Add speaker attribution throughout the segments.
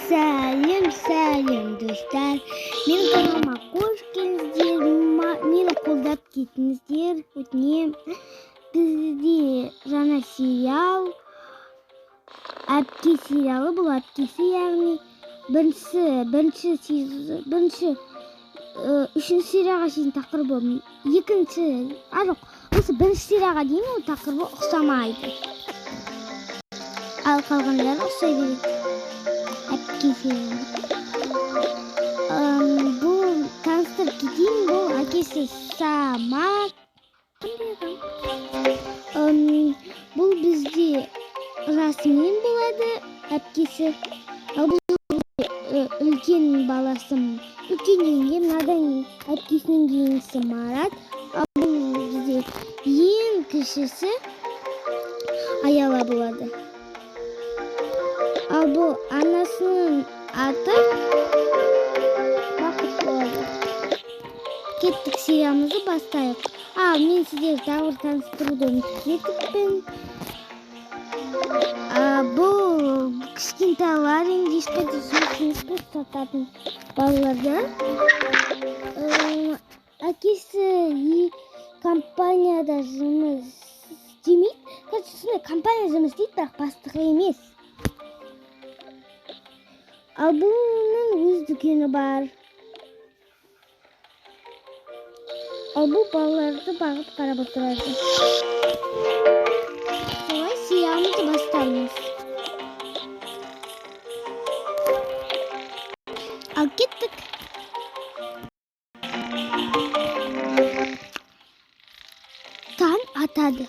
Speaker 1: Сәлем достар. Мен каналыма қош келдіңіздер. Мені қолдап кетіңіздер. Өтінемін. Бізде жаңа сериал әпке сериалы. Бұл әпкесі, яғни үшінші серияға шейін тақырыбы, осы бірінші серияға дейін ол тақырыбы ұқсамайды. Ал қалғандары ұқсай береді. Әпке сериалы. Бұл таныстырып кетейін, бұл әкесі Самат. Бұл бізде жасымен болады әпкесі. Ал бұл үлкен баласым. Үлкеннен кейін мынадан әпкесінің кейінгісі Марат. Ал бұл бізде ең кішісі Аяла болады. Ал бұл анасының аты Бақыт болады. Кеттік, сериалымызды бастайық. Мен сіздерді тағы таныстыруды ұмытып кетіппін. Бұл кішкентайлар, енді ешқайда жұмыс сататын балалардан. Әкесі компанияда жұмыс істемейді. Компания жұмыс істейді, бірақ бастығы емес. Ал бұның өз дүкені бар. Ал бұл балаларды бағып қарап отырады. Солай сериалымызды бастаймыз. Ал кеттік. Таң атады.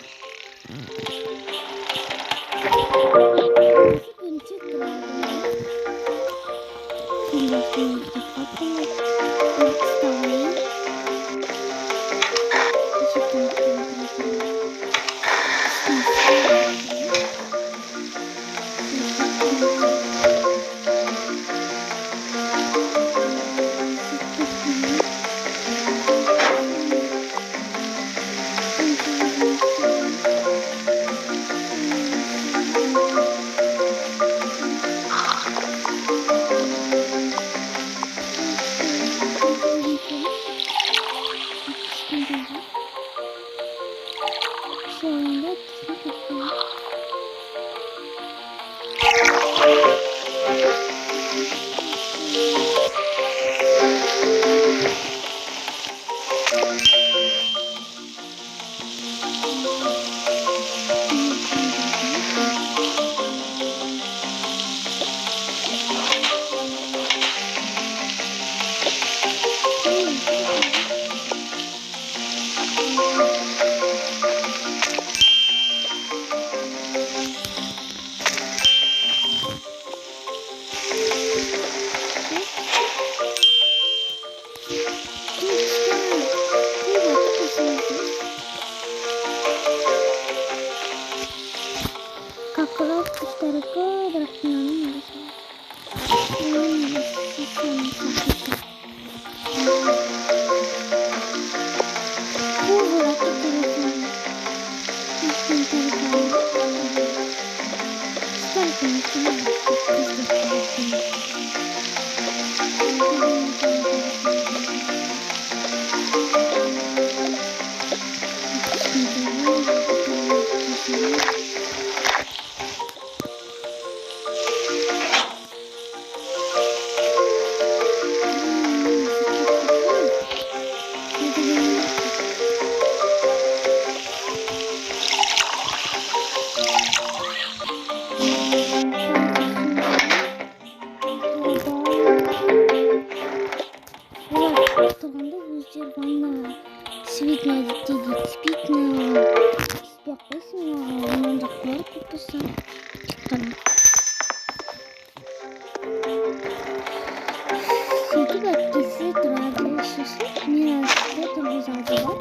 Speaker 1: Сөйтіп әпкесі тұрады, шешіп, мен әпкесі тұрғызады бар.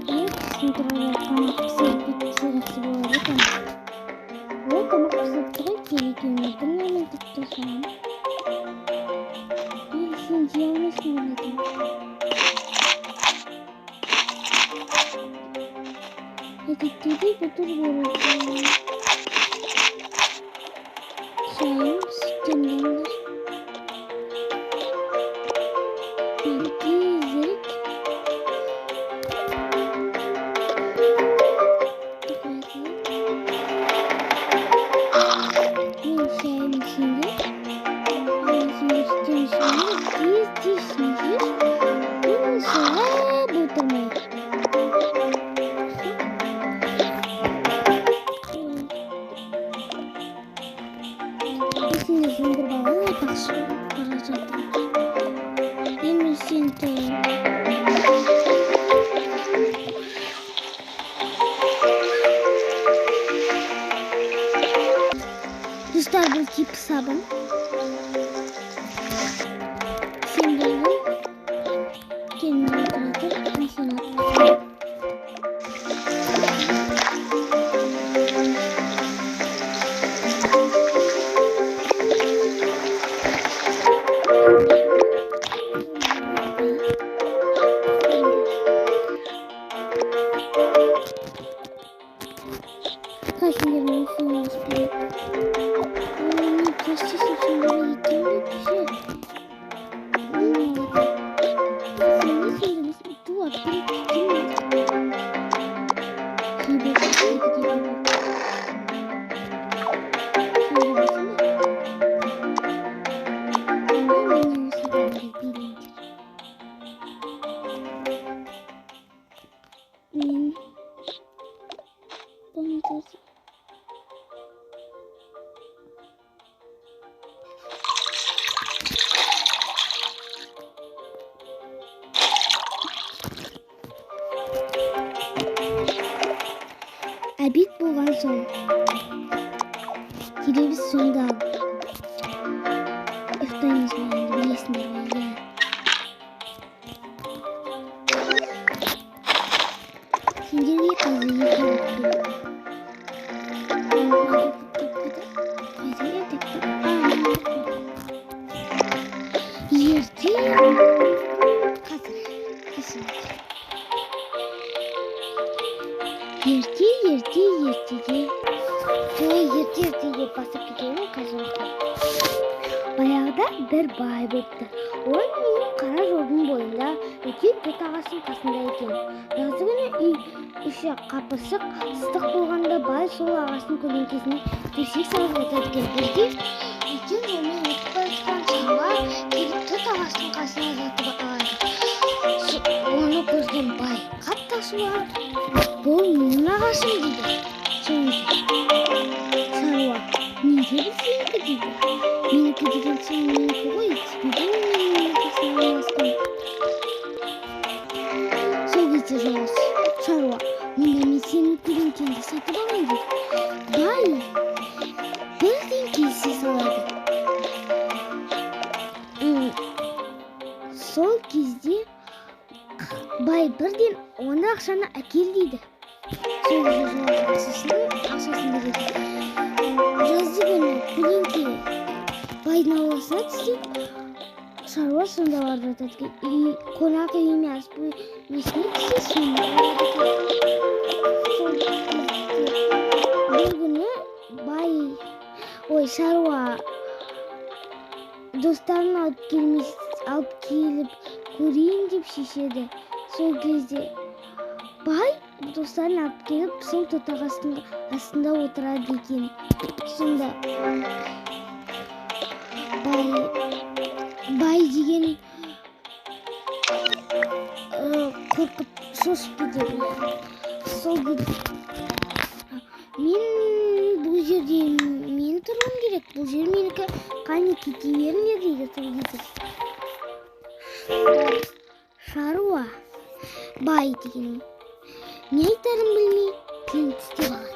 Speaker 1: Кісін тұрады, тамақ пісіріп кетсе болады екен. Ол тамақ пісіріп тұрай екеуіне бірнәмен тіпті соған. Сен жей алмайсың ойлады. Әдеттегі бұтыр болады. Шайым, сүттен дәмдер. сен зұңғыр баланы айтпақшы бара жатыр. Енді сен достар, бұл тип сабын. Сен болған kendini bırakıp mesela kaşlarını suyumuz bir kaşçı saçımlara gittiğimde bir şey Abid болған соң келеміз сонда ұйықтаймыз ба енді білесіңдер ғой, иә. Сендерге қазір ертеге басып кетемін қазір. Баяғыда бір бай болыпты. Ол үйінің қара жолдың бойында үлкен төрт ағасының қасында екен. Жазы күні үй іші қапырсық, ыстық болғанда бай сол ағасының көлеңкесіне төсек салып жатады екен. Бірде үлкен жолмен өтіп бара жатқан шаруа келіп төрт ағасының қасына жатып алады. Оны көрген бай қатты ашуланып, бұл менің ағасым дейді. Шаруа, неге біздікі дейді? Менікі деген сен менікі ғой, неге менікі сен алмасқан? Сол кезде шаруа, онда мен сенің көлеңкеңді сатып алайын дейді. Бай бірден келісе салады. Сол кезде бай бірден оны ақшаны әкел дейді. Сол кезде ақшасын береді. Жазды күні көлеңке байдың ауласына түссе, шаруа сонда барып жатады. Қонақ үй емес, несіне түссе сонда бір күні шаруа достарын алып келіп көрейін деп шешеді. Сол кезде бай достарын алып келіп сол төрт ағасының астында отырады екен. Сонда бай деген қорқып шошып кетеді. Сол мен бұл жерде мен тұруым керек, бұл жер менікі, қане кете беріңдер дейді. Сол кезде шаруа бай деген не айтарын білмей тілін тістеп алады.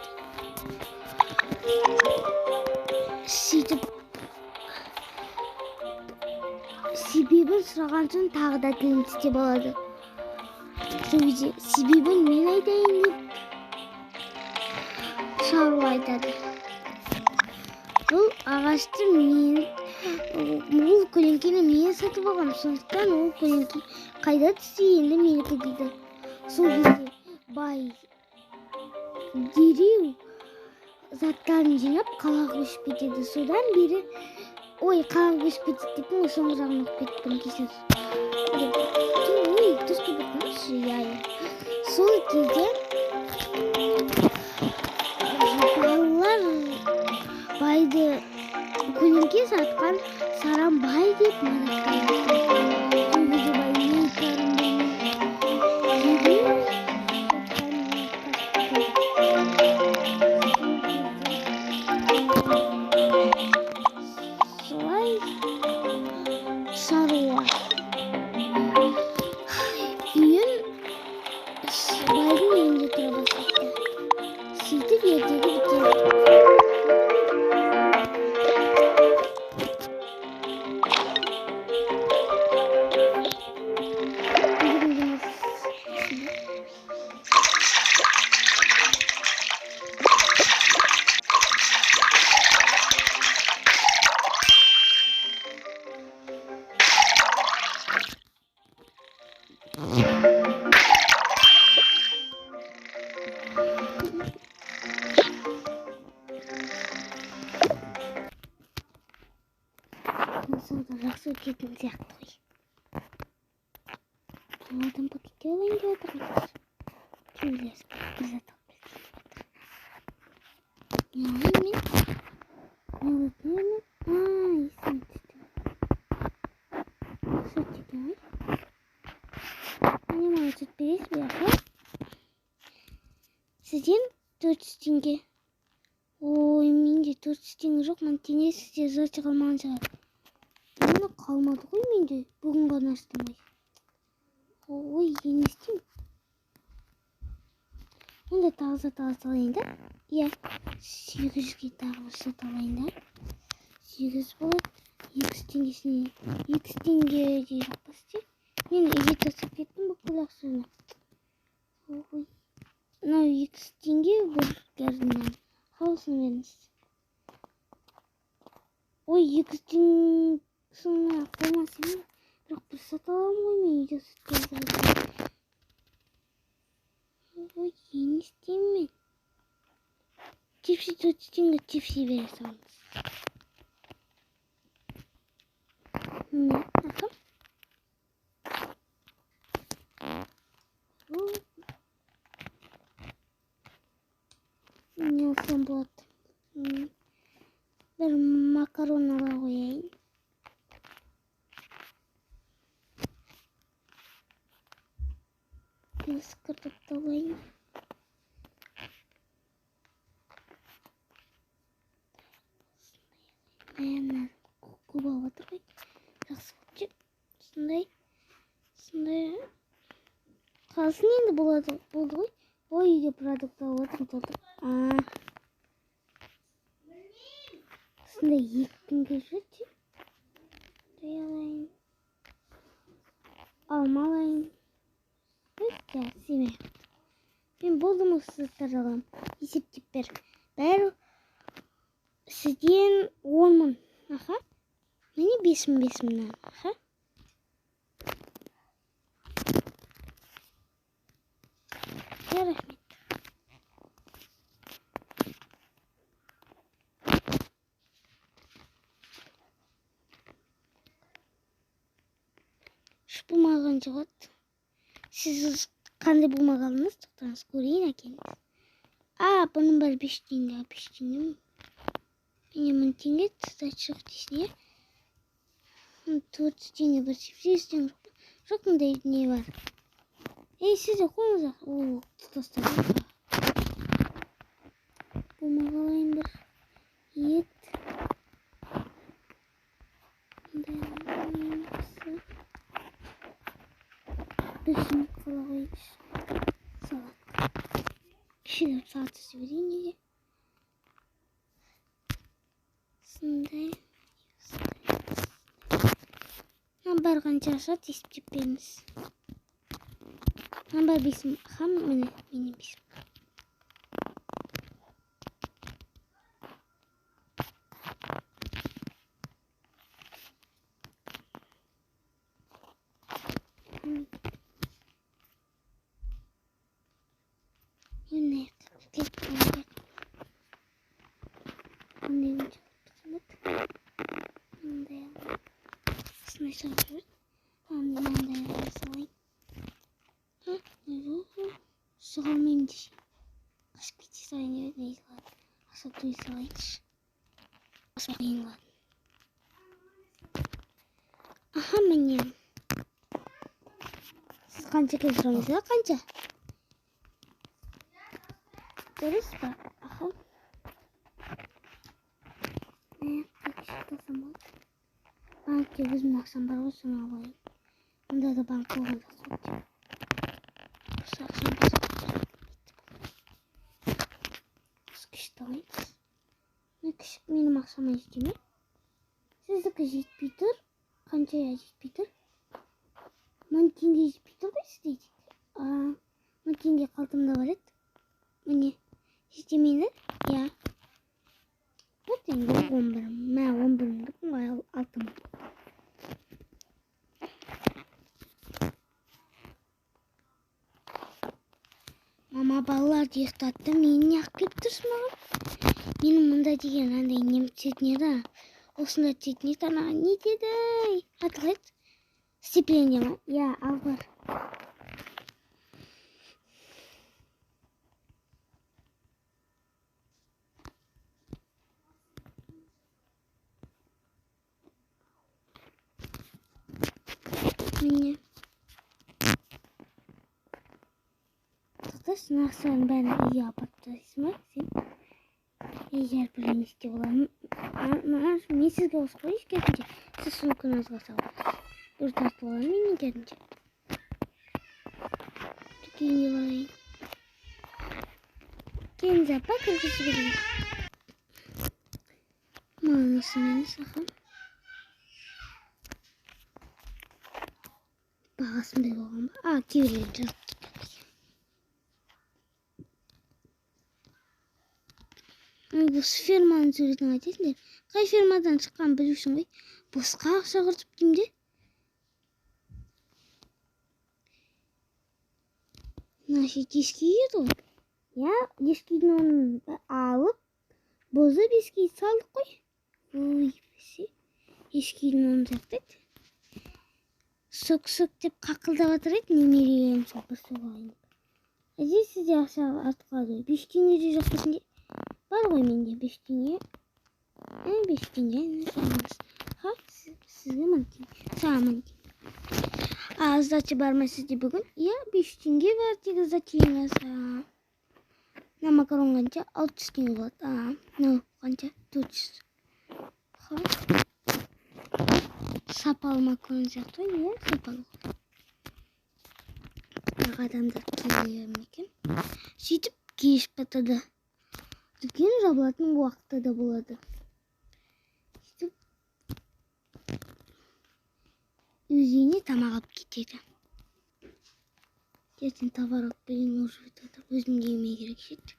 Speaker 1: Сөйтіп себебін сұраған соң тағы да тілін тістеп алады. Сол кезде себебін мен айтайын деп шаруа айтады. Бұл ағашты бұл көлеңкені мен сатып алғам, сондықтан ол көлеңке қайда түссе енді менікі дейді. Сол кезде бай дереу заттарын жинап қалаға көшіп кетеді. Содан бері қалаға көшіп кетеді деппін, соңғы жағын оқып кеттім кесір. Түсті бұтмашы, сол кезде балалар байды көлеңке сатқан сарам бай деп мадақтайды. Сол кезде бай не айтарын Сонда жақсы өтетін сияқты ғой. Қаладан пакетке алайын деп отырмыз. Келесі бір зат алып келсем. Не алайын мен? Есіме түсті. Жақсы өтетін ғой. Міне маған сүт бересіз бе, аха? Сізден 400 теңге. Ой, менде 400 теңге жоқ, мен теңге сізде зат қалмаған шығар. Мені қалмады ғой менде, бүгін ғана аштым ғой. Ой, не істеймін? Онда тағы зат алайын да? Иә, 800-ге тағы бір зат алайын да? 800 болады, 200 теңгесіне, 200 теңге де жоқ па сізде? Мен үйге тастап кеттім бүкіл ақшаны. Ой, мынау 200 теңге бургерінен. Қалысын беріңіз. Ой, 200 теңгесіне қоймас емес. Бірақ бір сат аламын ғой мен үйде сүт қазір. Ой, не істеймін мен? Тепси 400 теңге тепси бере салыңыз. Не, аха? Не алсам болады? Бір макарон ала қояйын. Бес картопты алайын. Мен көп алып отыр ғой. Жақсы болды. Сондай. Қалсын енді болды ғой. Ой, үйге продукт алып отырмын толтырып. Сондай 2 күнге жүрді. Алайын. Алма алайын. Семе. Мен болдым ұсыстар алам. Есептеп бер. Бәрі сізден 10 мың. Аха. Мені 5 мыңнан. Аха. Рахмет. Bulmağın cevap. Siz kendi bulmağınız tutanız göreyim kendiniz. Bunun bir 5 tane. Benim tane tutacak dişine. 4 tane bir çift tane. Çok mu değil ne var? Size konuza. Tutasınız. Bulmağın bir yet. Düşün kolaymış. Salak. Kişiler saati söyleyeyim diye. Şimdi. Barğanca saat isteyip beriniz. Bar bizim ham benim bizim. Yine tek olacak. Annem çok güzel. Annem. Sınırsız. Annem de sayın. Sığalmayayım dişi. Kaç bir sayın neyse var. Asıl sayın. Asıl var. Aha benim. Siz kanca kez soruyorsunuz ya kanca? Görüyoruz mu? Aha. Ne yakışıklı zaman. Belki bizim akşam var olsun alayım. Onda da banka olacak. Bu akşam sıkıştırmayız. Ne kışık benim akşama yiyeceğimi. Siz de kışık Peter. Kanca yiyecek Peter. Mantinge yiyecek Peter da isteyecek. Mantinge kaltımda var et. Mene. Sistemini ya. Zaten 11. Ben 11'lik altım. ұйықтатты, мені неғып келіп тұрсың маған? Менің мұнда деген андай нем түсетін еді. Осында түсетін еді, анаған не деді? Атылайды. Сцепление ма? Я, ал бар. Міне. Тұтас, нақсаның бәрін үйе апарып тастайсың ба сен? Егер бір емес те боламын. Мен сізге осы қойыш керімше. Сіз соны күніңізге салып. Бір тартып оламын мен керімше. Дүкенге барайын. Келіңіз апа, кіргізіп берейін. Маған осы мені сақым. Бағасындай болған ба? Кейбіреулер жазып кеткен. Осы ферманың суретін айтасыңдар. Қай фермадан шыққан білушің ғой? Босқа ақша құртып деймде? Значит, ешкі еді ғой. Я ешкінің оның алып, бозып ешкі салдық қой. Ой, бесе. Ешкінің оның жақтайды. Сұк-сұк деп қақылдап атырайды, немерелерім соқыр соғайын. Әже сізде ақша артық қалды. 5 теңге де жоқ бетінде. Бар ғой менде 5 теңге. 5 теңге. Ха, сізге мың теңге. Саған мың теңге. Сдача бар ма сізде бүгін? Я 5 теңге бар тегі сдача. На макарон қанша? 600 теңге болады. На қанша? 400. Ха. Сапалы макарон сияқты, иә, сапалы. Адамдар келер екен. Сөйтіп кеш батады. Дүкен жабылатын уақытта да болады. Сөйтіп өзіне тамақ алып кетеді. Ертең товар алып келген уже өтеді. Өзім жеуме керек шет.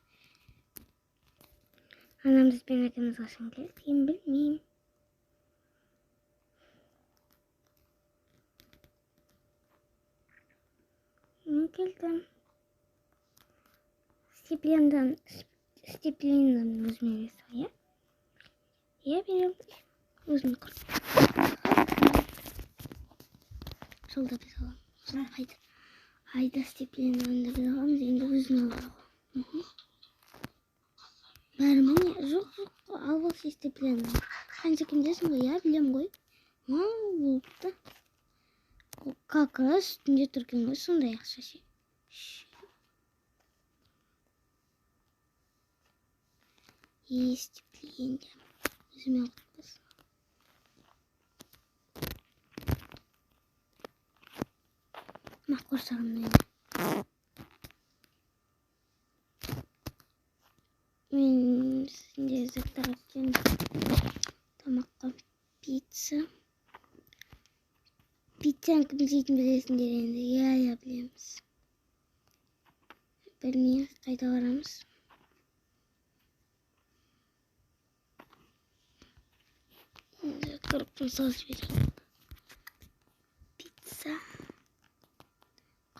Speaker 1: Анамыз бен әкеміз қашан келеді? Мен білмеймін. Мен келдім. Стипендиядан өзіме бересің, иә? Иә, берем. Өзім құрып. Жолда біз аламын. Жолда қайда. Айда стипендиядан да біз аламыз, енді өзін аламыз. Бәрі міне, жоқ, ал болсы стипендиядан. Қанша кімдесің ғой, иә, білем ғой. Болыпты. Как раз үстінде тұрген ғой, сондай ақша ше. Стипендия. Өзіме алып біз. Маққор сағымдайын. Мен сізде заттар өткен тамаққа пицца. Пиццаны кім жейтін білесіңдер енді? Я білеміз. Білмейміз, қайда барамыз? Кіріп салып жіберейін. Пицца.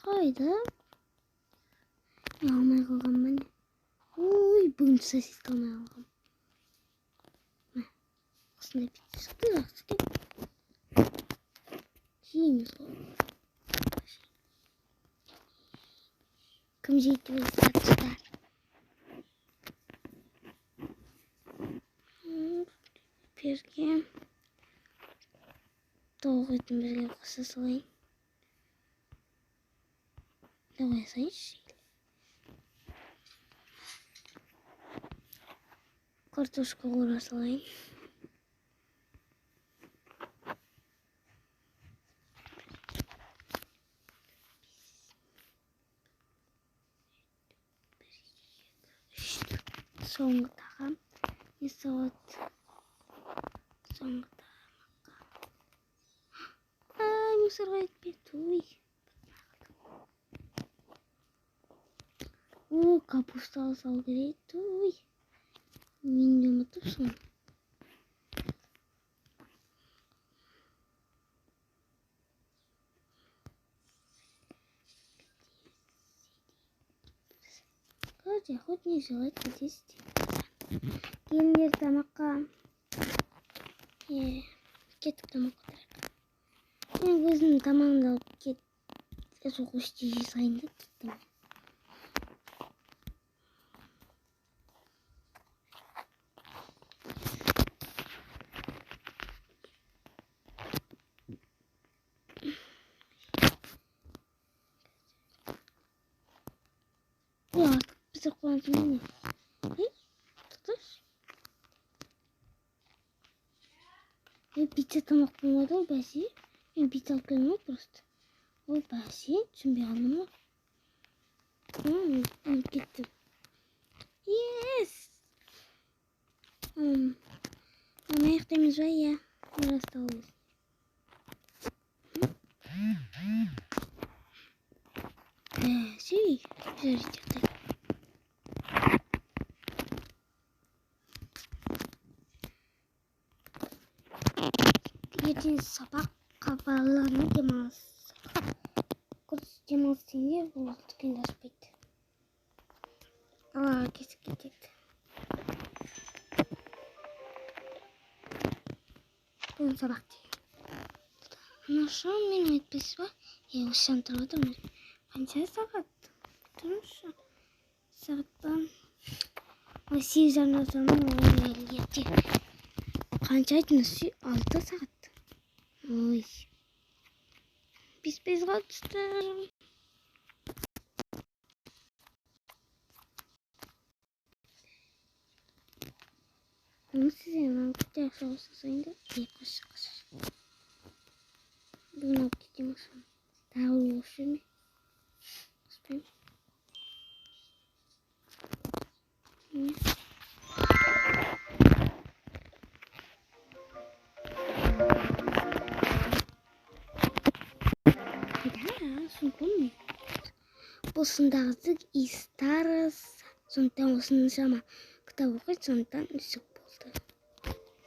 Speaker 1: Қайда? Алмай қалған ба не? Ой, бүгін сосиска алмай қалған. Осындай пицца шықты, жақсы екен. Жейміз ғой. Кім жейді білесіз атшыдар? Берге тоқ етін бірге қоса салайын. Давай салайыншы. Картошка қуыра салайын. Соңғы тағам. Не салат? Соңғы тағамаққа. Мусорға етпеді. Ой. Капуста алсал керек. Ой. Мен де ұмытыпсың. Хотя хоть не желать есть. Келіндер тамаққа. Кеттік тамаққа тұрайық. Мен өзімнің тамағымды алып кет. Сол көште жей салайын да кеттім. Артық пісір қуантым не? Тұташ? Пицца тамақ болмады ғой бәсе. Мен пицца алып келдім ғой просто. Ол бәсе түсінбей қалдым ғой. Кеттім. Yes! Аяқтаймыз ба? Иә. Растауыз. Бәсе, жарайды. Ертең сабаққа балаларына демалыс. Курс демалыс дегенде бұл дүкенді ашпайды. Кесіп кетеді. Бүгін сабақ деген. Анаша мен айтпайсыз ба? Осы жан тұрып отырмын. Қанша сағат? Тұрыңызшы. Сағаттан 8:30 тұрмын. Ерте. Қанша айтыңыз? 6 сағат. Ой. Biz қалдыстыр. Ama size hemen kutu soğusun da yaklaşık. Bunu alıp gideyim o zaman. Daha uyuyor mu? Bakayım. Сумку. Осындағызы истарыз. Сондықтан осының жама кітап оқиды, сондықтан үсік болды.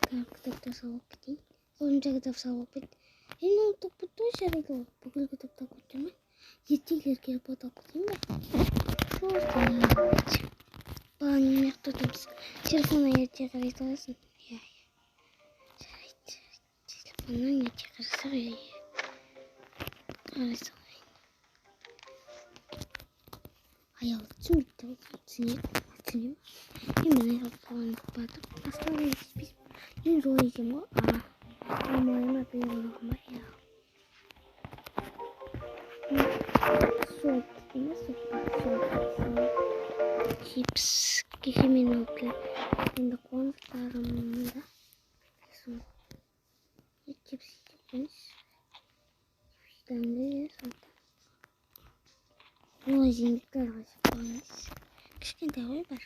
Speaker 1: Кітапта салып кетейін. Онша кітап салып кетті. Енді ол тоқпытты ғой жарайды ол. Бүкіл кітапта көтті ме? Ертегілер келіп отап кетейін бе? Баланың мияқты отырмыз. Телефонға ерте қарай саласың. Иә. Жарайды. Телефоннан ерте қараса ғой. Қарай салайын. Аял түсінбейді ғой. Түсінем. Мен аял қаланы бұқпадым. Асқалы еспейсің. Мен жол екем ғой. Амайыма бұйырғанға ма? Сол емес. Чипс. Кеше мен алып келіп. Енді қуаныстарымда. Чипс екенбіз. Чипстанды сонда. Ол зеңдікті арғасы қуаныз. Кішкентай ғой бар.